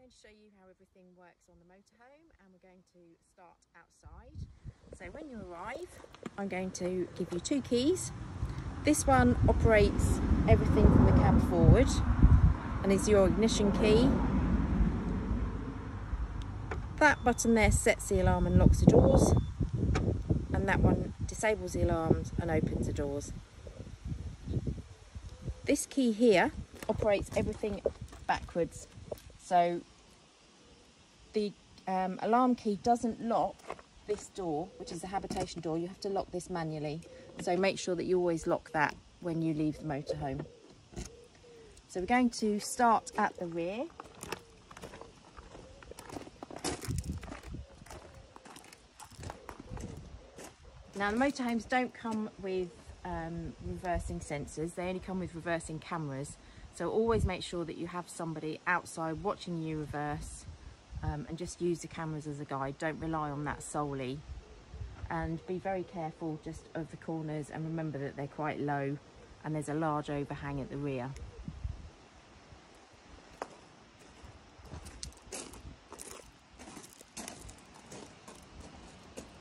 going to show you how everything works on the motorhome, and we're going to start outside. So when you arrive, I'm going to give you two keys. This one operates everything from the cab forward and is your ignition key. That button there sets the alarm and locks the doors, and that one disables the alarms and opens the doors. This key here operates everything backwards. So the alarm key doesn't lock this door, which is the habitation door. You have to lock this manually. So make sure that you always lock that when you leave the motorhome. So we're going to start at the rear. Now the motorhomes don't come with reversing sensors, they only come with reversing cameras. So always make sure that you have somebody outside watching you reverse, and just use the cameras as a guide. Don't rely on that solely. And be very careful just of the corners, and remember that they're quite low and there's a large overhang at the rear.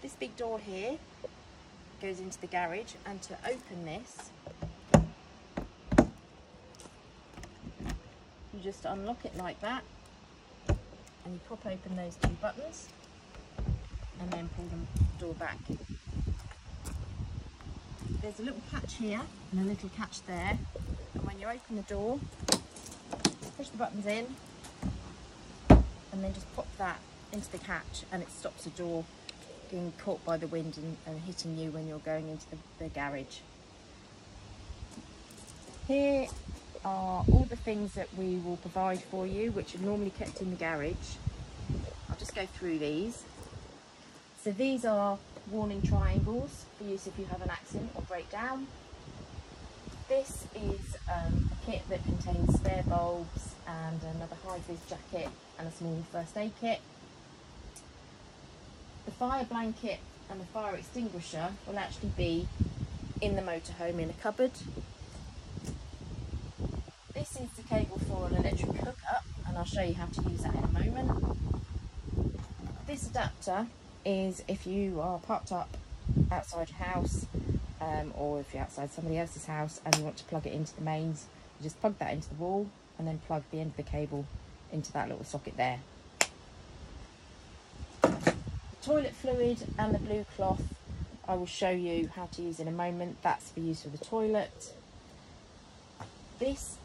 This big door here goes into the garage, and to open this you just unlock it like that, and you pop open those two buttons and then pull the door back. There's a little catch here and a little catch there, and when you open the door, push the buttons in and then just pop that into the catch, and it stops the door being caught by the wind and hitting you when you're going into the garage. Here are all the things that we will provide for you, which are normally kept in the garage. I'll just go through these. So these are warning triangles for use if you have an accident or breakdown. This is a kit that contains spare bulbs and another high-vis jacket and a small first aid kit. The fire blanket and the fire extinguisher will actually be in the motorhome in a cupboard. This is the cable for an electric hookup, and I'll show you how to use that in a moment. This adapter is if you are parked up outside your house, or if you're outside somebody else's house and you want to plug it into the mains, you just plug that into the wall and then plug the end of the cable into that little socket there. Toilet fluid and the blue cloth I will show you how to use in a moment. That's for use for the toilet. This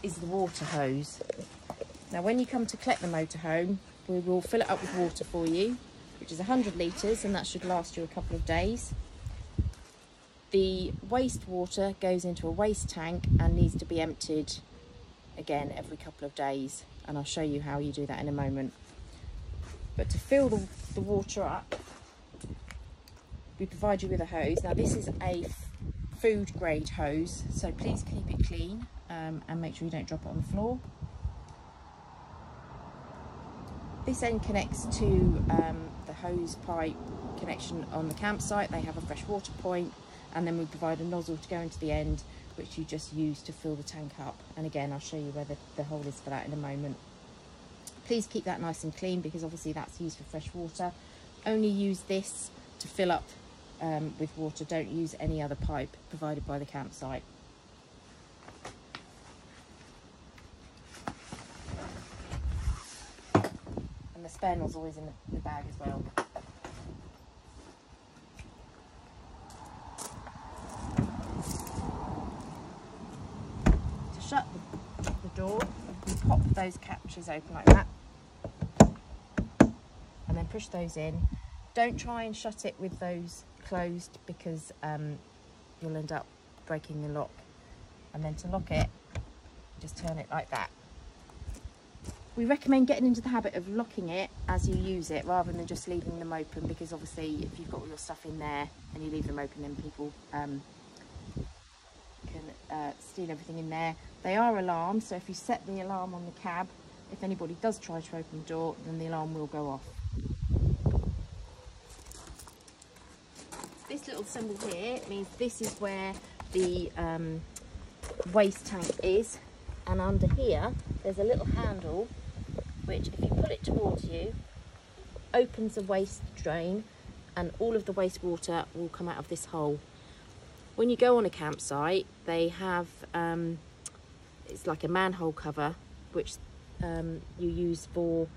is the water hose. Now when you come to collect the motorhome, we will fill it up with water for you, which is 100 litres, and that should last you a couple of days. The wastewater goes into a waste tank and needs to be emptied again every couple of days, and I'll show you how you do that in a moment. But to fill the water up, we provide you with a hose. Now this is a food grade hose, so please keep it clean and make sure you don't drop it on the floor. This end connects to the hose pipe connection on the campsite. They have a fresh water point, and then we provide a nozzle to go into the end, which you just use to fill the tank up. And again, I'll show you where the hole is for that in a moment. Please keep that nice and clean, because obviously that's used for fresh water. Only use this to fill up with water. Don't use any other pipe provided by the campsite. And the spare nozzle is in the bag as well. To shut the door, you pop those catches open like that, and then push those in. Don't try and shut it with those closed, because you'll end up breaking the lock. And then to lock it, just turn it like that. We recommend getting into the habit of locking it as you use it, rather than just leaving them open, because obviously if you've got all your stuff in there and you leave them open, then people can steal everything in there. They are alarmed, so if you set the alarm on the cab, if anybody does try to open the door, then the alarm will go off. This little symbol here means this is where the waste tank is, and under here there's a little handle which if you pull it towards you, opens the waste drain, and all of the wastewater will come out of this hole. When you go on a campsite, they have, it's like a manhole cover, which you use for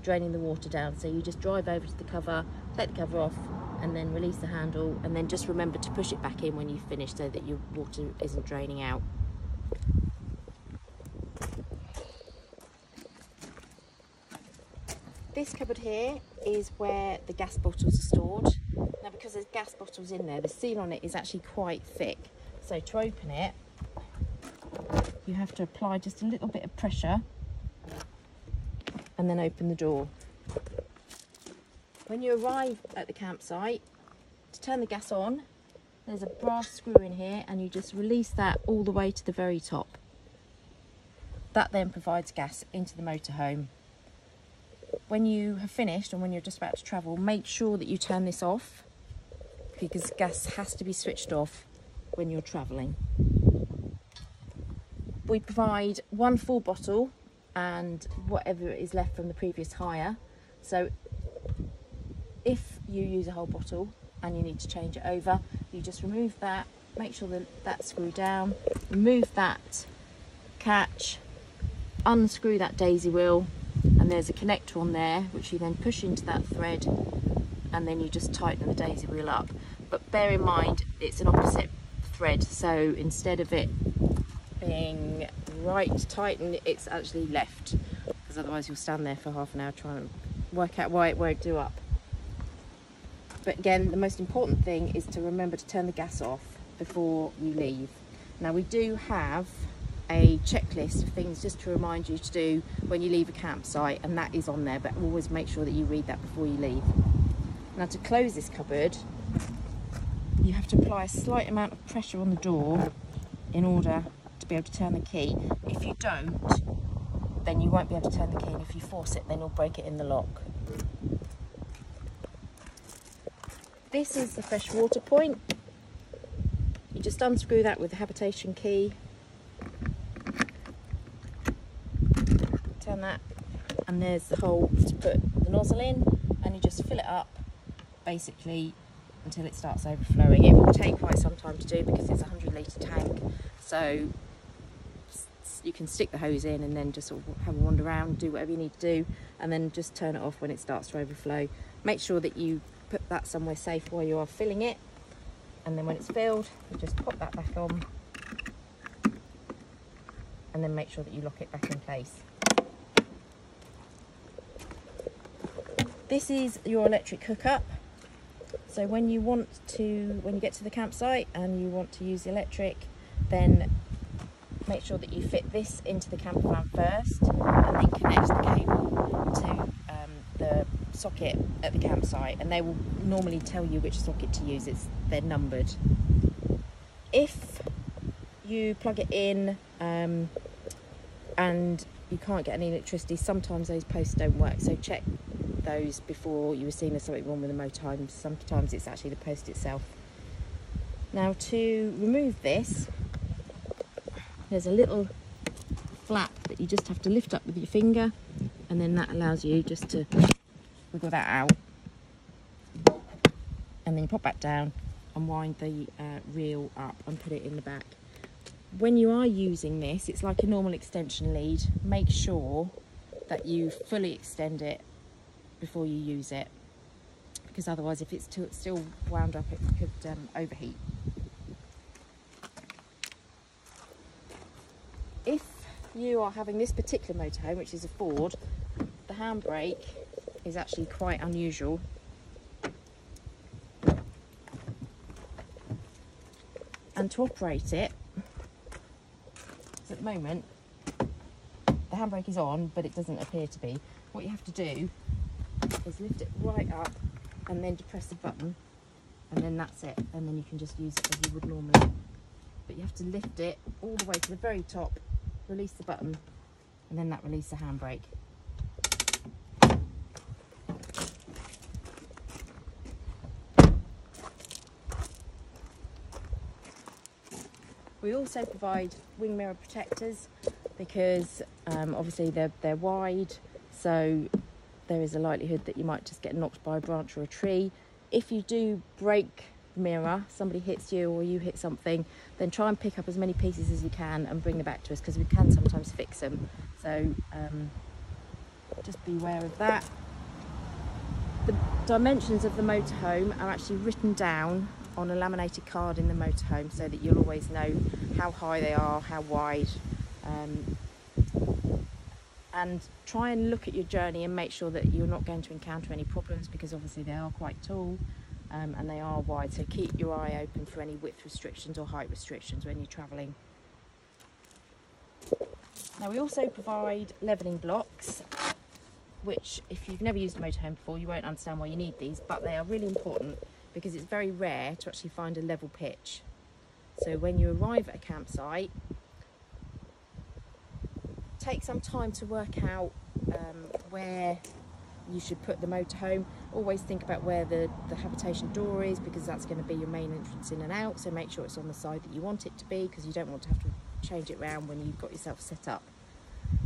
draining the water down. So you just drive over to the cover, take the cover off, and then release the handle, and then just remember to push it back in when you've finished so that your water isn't draining out. This cupboard here is where the gas bottles are stored. Now, because there's gas bottles in there, the seal on it is actually quite thick. So to open it, you have to apply just a little bit of pressure and then open the door. When you arrive at the campsite, to turn the gas on, there's a brass screw in here, and you just release that all the way to the very top. That then provides gas into the motorhome. When you have finished and when you're just about to travel, make sure that you turn this off, because gas has to be switched off when you're travelling. We provide one full bottle and whatever is left from the previous hire. So if you use a whole bottle and you need to change it over, you just remove that, make sure that that's screwed down, remove that catch, unscrew that daisy wheel, and there's a connector on there which you then push into that thread, and then you just tighten the daisy wheel up. But bear in mind it's an opposite thread, so instead of it being right tighten, it's actually left, because otherwise you'll stand there for half an hour trying to work out why it won't do up. But again, the most important thing is to remember to turn the gas off before you leave. Now, we do have a checklist of things just to remind you to do when you leave a campsite, and that is on there, but always make sure that you read that before you leave. Now, to close this cupboard, you have to apply a slight amount of pressure on the door in order to be able to turn the key. If you don't, then you won't be able to turn the key, and if you force it, then you'll break it in the lock. This is the fresh water point. You just unscrew that with the habitation key, turn that, and there's the hole to put the nozzle in, and you just fill it up basically until it starts overflowing. It will take quite some time to do because it's a 100-litre tank, so you can stick the hose in and then just sort of have a wander around, do whatever you need to do, and then just turn it off when it starts to overflow. Make sure that you put that somewhere safe while you are filling it, and then when it's filled, you just pop that back on, and then make sure that you lock it back in place. This is your electric hookup. So when you get to the campsite and you want to use the electric, then make sure that you fit this into the camper van first, and then connect the cable to the socket at the campsite, and they will normally tell you which socket to use. They're numbered. If you plug it in and you can't get any electricity, sometimes those posts don't work, so check those before you assume there's something wrong with the motorhome. Sometimes it's actually the post itself. Now, to remove this, there's a little flap that you just have to lift up with your finger, and then that allows you just to wiggle that out, and then you pop back down and wind the reel up and put it in the back. When you are using this, it's like a normal extension lead. Make sure that you fully extend it before you use it, because otherwise if it's still wound up, it could overheat. If you are having this particular motorhome, which is a Ford, the handbrake is actually quite unusual. And to operate it, at the moment the handbrake is on, but it doesn't appear to be. What you have to do is lift it right up and then depress the button, and then that's it, and then you can just use it as you would normally. But you have to lift it all the way to the very top, release the button, and then that releases the handbrake. We also provide wing mirror protectors. because obviously they're wide, so there is a likelihood that you might just get knocked by a branch or a tree. If you do break the mirror, somebody hits you or you hit something, then try and pick up as many pieces as you can and bring them back to us, because we can sometimes fix them. So just be aware of that. The dimensions of the motorhome are actually written down on a laminated card in the motorhome, so that you'll always know how high they are, how wide, and try and look at your journey and make sure that you're not going to encounter any problems, because obviously they are quite tall and they are wide, so keep your eye open for any width restrictions or height restrictions when you're travelling. Now we also provide levelling blocks, which if you've never used a motorhome before you won't understand why you need these, but they are really important because it's very rare to actually find a level pitch. So when you arrive at a campsite, take some time to work out where you should put the motorhome. Always think about where the habitation door is, because that's going to be your main entrance in and out, so make sure it's on the side that you want it to be, because you don't want to have to change it around when you've got yourself set up.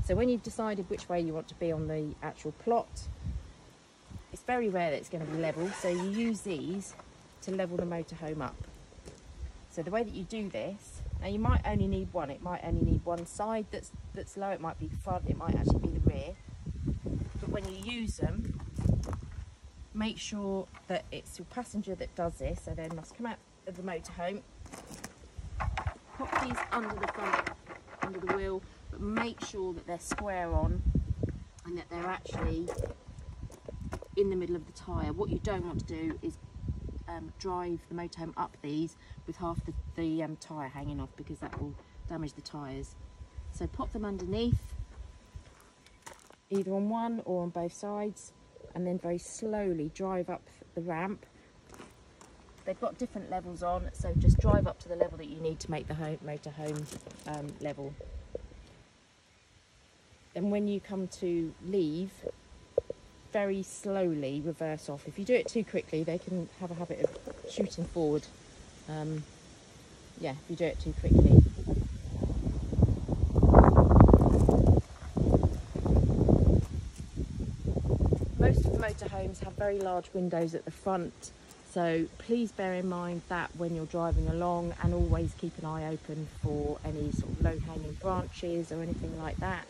So when you've decided which way you want to be on the actual plot, it's very rare that it's going to be level, so you use these to level the motorhome up. So the way that you do this, now you might only need one, it might only need one side that's low, it might be the front, it might actually be the rear, but when you use them, make sure that it's your passenger that does this, so they must come out of the motorhome, pop these under the front, under the wheel, but make sure that they're square on and that they're actually in the middle of the tyre. What you don't want to do is drive the motorhome up these with half the tyre hanging off, because that will damage the tyres. So pop them underneath, either on one or on both sides, and then very slowly drive up the ramp. They've got different levels on, so just drive up to the level that you need to make the motorhome level. And when you come to leave, very slowly reverse off. If you do it too quickly, they can have a habit of shooting forward. Yeah, if you do it too quickly. Most of the motorhomes have very large windows at the front, so please bear in mind that when you're driving along, and always keep an eye open for any sort of low-hanging branches or anything like that.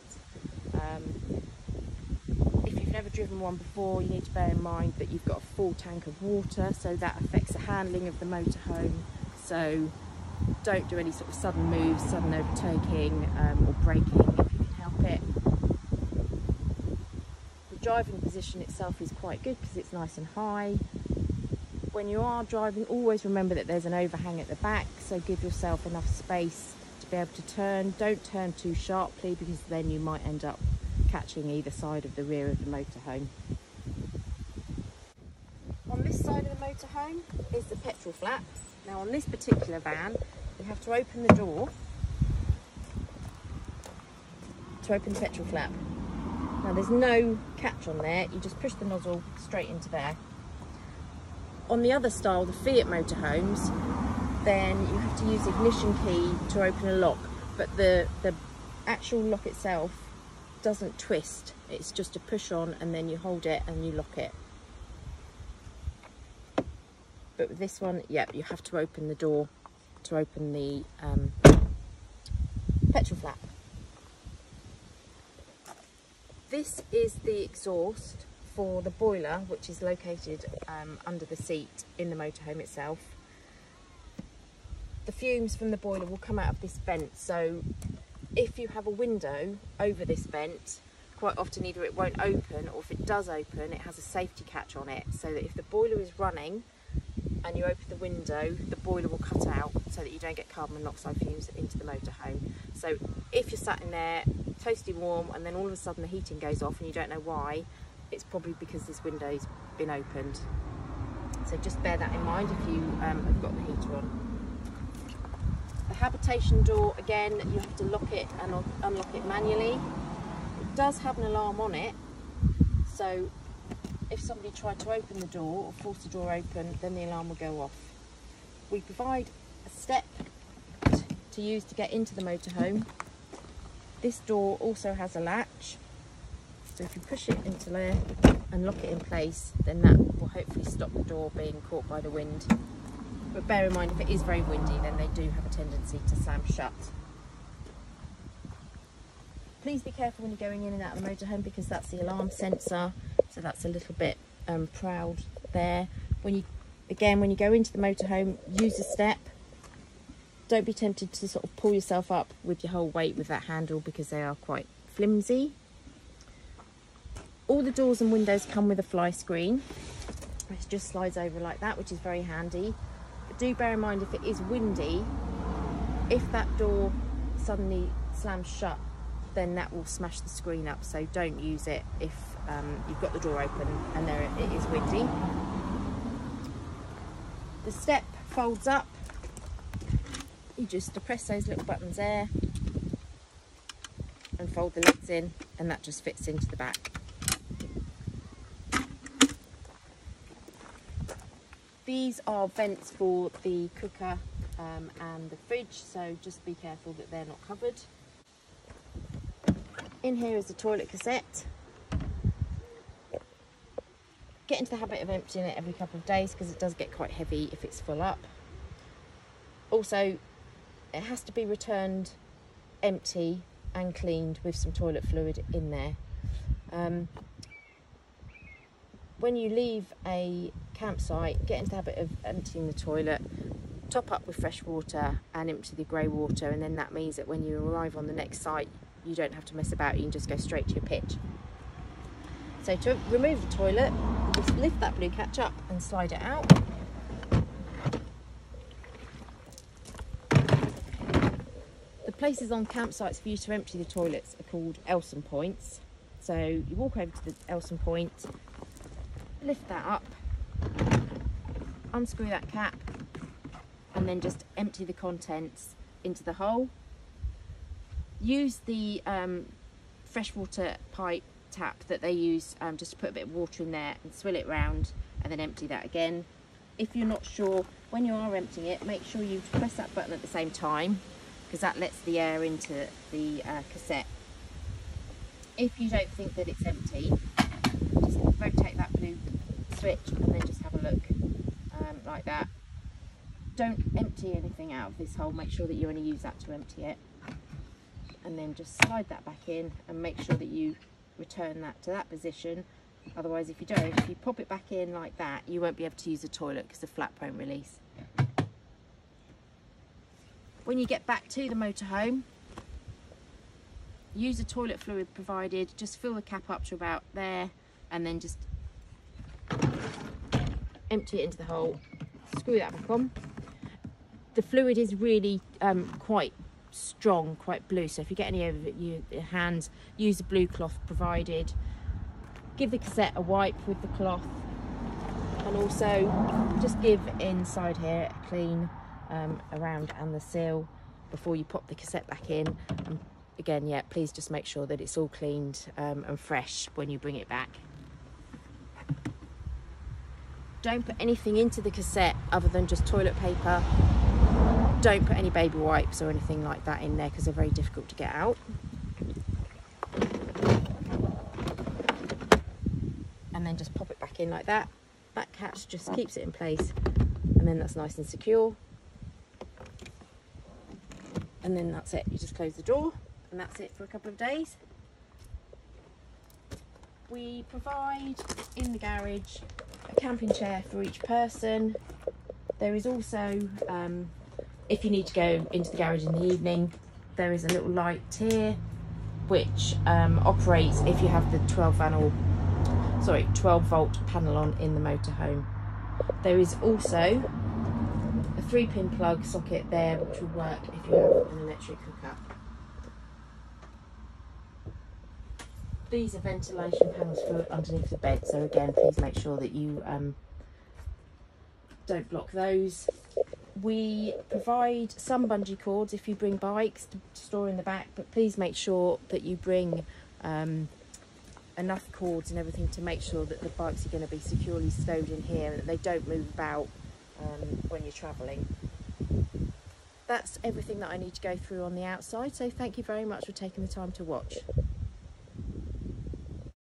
If you've never driven one before, you need to bear in mind that you've got a full tank of water, so that affects the handling of the motorhome. So don't do any sort of sudden moves, sudden overtaking or braking if you can help it. The driving position itself is quite good because it's nice and high. When you are driving, always remember that there's an overhang at the back, so give yourself enough space to be able to turn. Don't turn too sharply, because then you might end up catching either side of the rear of the motorhome. On this side of the motorhome is the petrol flap. Now on this particular van, you have to open the door to open the petrol flap. Now there's no catch on there, you just push the nozzle straight into there. On the other style, the Fiat motorhomes, then you have to use the ignition key to open a lock, but the actual lock itself doesn't twist. It's just a push on and then you hold it and you lock it. But with this one, yeah, you have to open the door to open the petrol flap. This is the exhaust for the boiler, which is located under the seat in the motorhome itself. The fumes from the boiler will come out of this vent, so if you have a window over this vent, quite often either it won't open, or if it does open, it has a safety catch on it, so that if the boiler is running and you open the window, the boiler will cut out so that you don't get carbon monoxide fumes into the motorhome. So if you're sat in there toasty warm and then all of a sudden the heating goes off and you don't know why, it's probably because this window's been opened. So just bear that in mind if you have got the heater on. The habitation door, again, you have to lock it and unlock it manually. It does have an alarm on it, so if somebody tried to open the door or force the door open, then the alarm will go off. We provide a step to use to get into the motorhome. This door also has a latch, so if you push it into there and lock it in place, then that will hopefully stop the door being caught by the wind. But bear in mind, if it is very windy, then they do have a tendency to slam shut. Please be careful when you're going in and out of the motorhome, because that's the alarm sensor, so that's a little bit proud there. When you go into the motorhome, use a step. Don't be tempted to sort of pull yourself up with your whole weight with that handle, because they are quite flimsy. All the doors and windows come with a fly screen. It just slides over like that, which is very handy. But do bear in mind, if it is windy, if that door suddenly slams shut, then that will smash the screen up. So don't use it if you've got the door open and there it is windy. The step folds up. You just depress those little buttons there and fold the lids in, and that just fits into the back. These are vents for the cooker and the fridge, so just be careful that they're not covered. In here is the toilet cassette. Get into the habit of emptying it every couple of days, because it does get quite heavy if it's full up. Also, it has to be returned empty and cleaned with some toilet fluid in there. When you leave a campsite, get into the habit of emptying the toilet, top up with fresh water and empty the grey water, and then that means that when you arrive on the next site, you don't have to mess about, you can just go straight to your pitch. So to remove the toilet, just lift that blue catch up and slide it out. The places on campsites for you to empty the toilets are called Elson points. So you walk over to the Elson point, lift that up, unscrew that cap, and then just empty the contents into the hole. Use the freshwater pipe tap that they use, just to put a bit of water in there and swill it round, and then empty that again. If you're not sure, when you are emptying it, make sure you press that button at the same time, because that lets the air into the cassette. If you don't think that it's empty, just rotate that blue switch and then just have a look like that. Don't empty anything out of this hole, make sure that you only use that to empty it. And then just slide that back in and make sure that you return that to that position. Otherwise, if you don't, if you pop it back in like that, you won't be able to use the toilet because the flap won't release. When you get back to the motorhome, use the toilet fluid provided, just fill the cap up to about there, and then just empty it into the hole, screw that back on. The fluid is really quite strong, quite blue, so if you get any over your hands, use the blue cloth provided. Give the cassette a wipe with the cloth, and also just give inside here a clean around and the seal before you pop the cassette back in. And again, yeah, please just make sure that it's all cleaned and fresh when you bring it back. Don't put anything into the cassette other than just toilet paper. Don't put any baby wipes or anything like that in there because they're very difficult to get out. And then just pop it back in like that. That catch just keeps it in place, and then that's nice and secure. And then that's it, you just close the door, and that's it for a couple of days. We provide in the garage a camping chair for each person. There is also, if you need to go into the garage in the evening, there is a little light here which operates if you have the 12 volt panel on in the motorhome. There is also a 3-pin plug socket there which will work if you have an electric hookup. These are ventilation panels for underneath the bed, so again, please make sure that you don't block those. We provide some bungee cords if you bring bikes to store in the back, but please make sure that you bring enough cords and everything to make sure that the bikes are going to be securely stowed in here and that they don't move about when you're travelling. that's everything that I need to go through on the outside. So thank you very much for taking the time to watch.